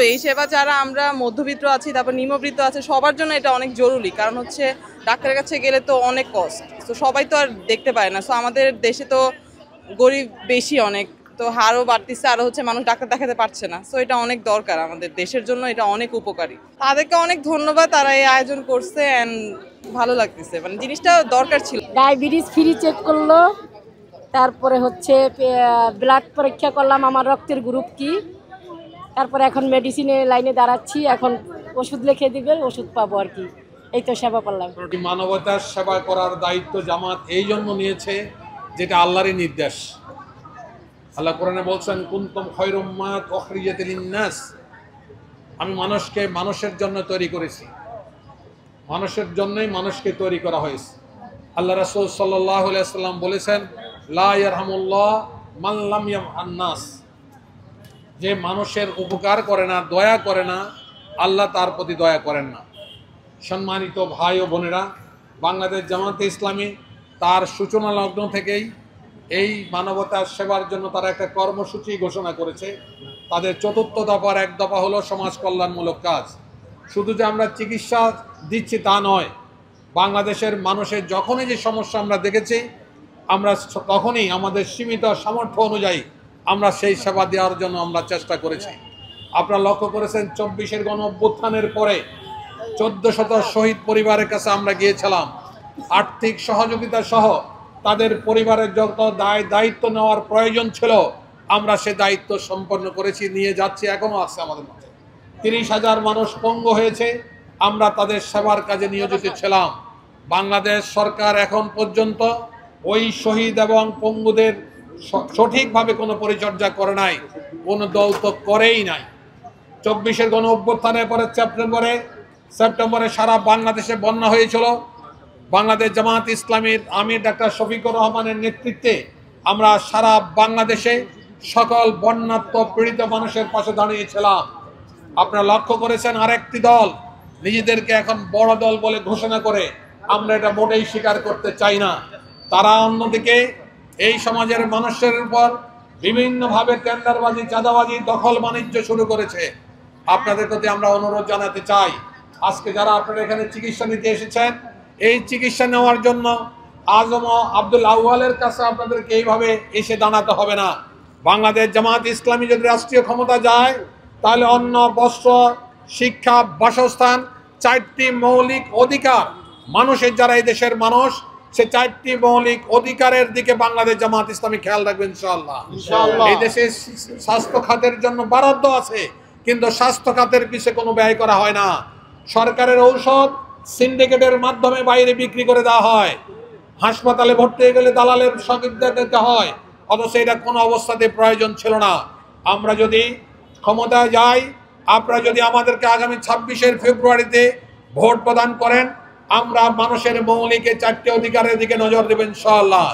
এই সেবা যারা আমরা মধ্যবিত্ত আছি, তারপর নিম্নবিত্ত আছে, সবার জন্য এটা অনেক জরুরি। কারণ হচ্ছে ডাক্তারের কাছে গেলে তো অনেক কস্ট, তো সবাই তো আর দেখতে পায় না। সো আমাদের দেশে তো গরিব বেশি অনেক, তো হারও বাড়তিছে, আরও হচ্ছে মানুষ ডাক্তার দেখাতে পারছে না। সো এটা অনেক দরকার, আমাদের দেশের জন্য এটা অনেক উপকারী। তাদেরকে অনেক ধন্যবাদ, তারা এই আয়োজন করছে অ্যান্ড ভালো লাগতেছে, মানে জিনিসটা দরকার ছিল। ডায়াবেটিস ফ্রি চেক করলো, তারপরে হচ্ছে ব্লাড পরীক্ষা করলাম আমার রক্তের গ্রুপ কি, তারপরে এখন মেডিসিনের লাইনে দাঁড়াচ্ছি, এখন ওষুধ লিখে দিবে, ওষুধ পাবো আর কি। এই তো সেবা করলাম। মানবতার সেবা করার দায়িত্ব জামাত এই জন্য নিয়েছে যেটা আল্লাহরই নির্দেশ। আল্লাহ কোরআনে বলছেন কুনতুম খায়রা উম্মাত উখরিজাত লিন-নাস, আমি মানুষকে মানুষের জন্য তৈরি করেছি, মানুষের জন্যই মানুষকে তৈরি করা হয়েছে। আল্লাহ রাসূল সাল্লাল্লাহু আলাইহি ওয়াসাল্লাম বলেছেন লা ইয়ারহামুল্লাহ মান লাম ইয়ারহাম নাস, যে মানুষের উপকার করে না, দয়া করে না, আল্লাহ তার প্রতি দয়া করেন না। সম্মানিত ভাই ও বোনেরা, বাংলাদেশ জামাতে ইসলামী তার সূচনা লগ্ন থেকেই এই মানবতার সেবার জন্য তারা একটা কর্মসূচি ঘোষণা করেছে। তাদের চতুর্থ দফার এক দফা হলো সমাজ কল্যাণমূলক কাজ। শুধু যে আমরা চিকিৎসা দিচ্ছি তা নয়, বাংলাদেশের মানুষের যখনই যে সমস্যা আমরা দেখেছি, আমরা তখনই আমাদের সীমিত সামর্থ্য অনুযায়ী আমরা সেই সেবা দেওয়ার জন্য আমরা চেষ্টা করেছি। আপনারা লক্ষ্য করেছেন 24-এর গণ অভ্যুত্থানের পরে 1400 শহীদ পরিবারের কাছে আমরা গিয়েছিলাম। আর্থিক সহযোগিতা সহ তাদের পরিবারের যত দায়িত্ব নেওয়ার প্রয়োজন ছিল আমরা সে দায়িত্ব সম্পন্ন করেছি, নিয়ে যাচ্ছি, এখনও আছে আমাদের মধ্যে। 30,000 মানুষ পঙ্গু হয়েছে, আমরা তাদের সেবার কাজে নিয়োজিত ছিলাম। বাংলাদেশ সরকার এখন পর্যন্ত ওই শহীদ এবং পঙ্গুদের সঠিকভাবে কোনো পরিচর্যা করে নাই, কোনো দল তো করেই নাই। 24-এর গণ অভ্যুত্থানের পরে সেপ্টেম্বরে সারা বাংলাদেশে বন্যা হয়েছিল। বাংলাদেশ জামাত ইসলামীর আমির ডাক্তার শফিকুর রহমানের নেতৃত্বে আমরা সারা বাংলাদেশে সকল বন্যাত্ম পীড়িত মানুষের পাশে দাঁড়িয়েছিলাম। আপনারা লক্ষ্য করেছেন আরেকটি দল নিজেদেরকে এখন বড় দল বলে ঘোষণা করে, আমরা এটা মোটেই স্বীকার করতে চাই না। তারা অন্যদিকে এই সমাজের মানুষের উপর বিভিন্নভাবে টেন্ডারবাজি, চাঁদাবাজি, দখল বাণিজ্য শুরু করেছে। আপনাদের প্রতি আমরা অনুরোধ জানাতে চাই, আজকে যারা আপনারা এখানে চিকিৎসা নিতে এসেছেন, এই চিকিৎসা নেওয়ার জন্য আজম আব্দুল আউয়ালের কাছে আপনাদেরকে এইভাবে এসে দাঁড়াতে হবে না। বাংলাদেশ জামাত ইসলামী যদি রাষ্ট্রীয় ক্ষমতা যায়, তাহলে অন্ন, বস্ত্র, শিক্ষা, বাসস্থান, 4টি মৌলিক অধিকার মানুষের, যারা এই দেশের মানুষ, সে 4টি মৌলিক অধিকারের দিকে বাংলাদেশ জামাত ইসলামী খেয়াল রাখবে ইনশাআল্লাহ। এই দেশে স্বাস্থ্য খাতের জন্য বরাদ্দ আছে, কিন্তু স্বাস্থ্য খাতের পিছে কোনো ব্যয় করা হয় না। সরকারের ঔষধ সিন্ডিকেটের মাধ্যমে বাইরে বিক্রি করে দেওয়া হয়, হাসপাতালে ভর্তি হয়ে গেলে দালালের সহযোগিতা দিতে হয়, অথচ এটা কোনো অবস্থাতে প্রয়োজন ছিল না। আমরা যদি ক্ষমতায় যাই, আপনারা যদি আমাদেরকে আগামী 26 ফেব্রুয়ারিতে ভোট প্রদান করেন, আমরা মানুষের মৌলিক 4টি অধিকারের দিকে নজর দেবেন ইনশাআল্লাহ।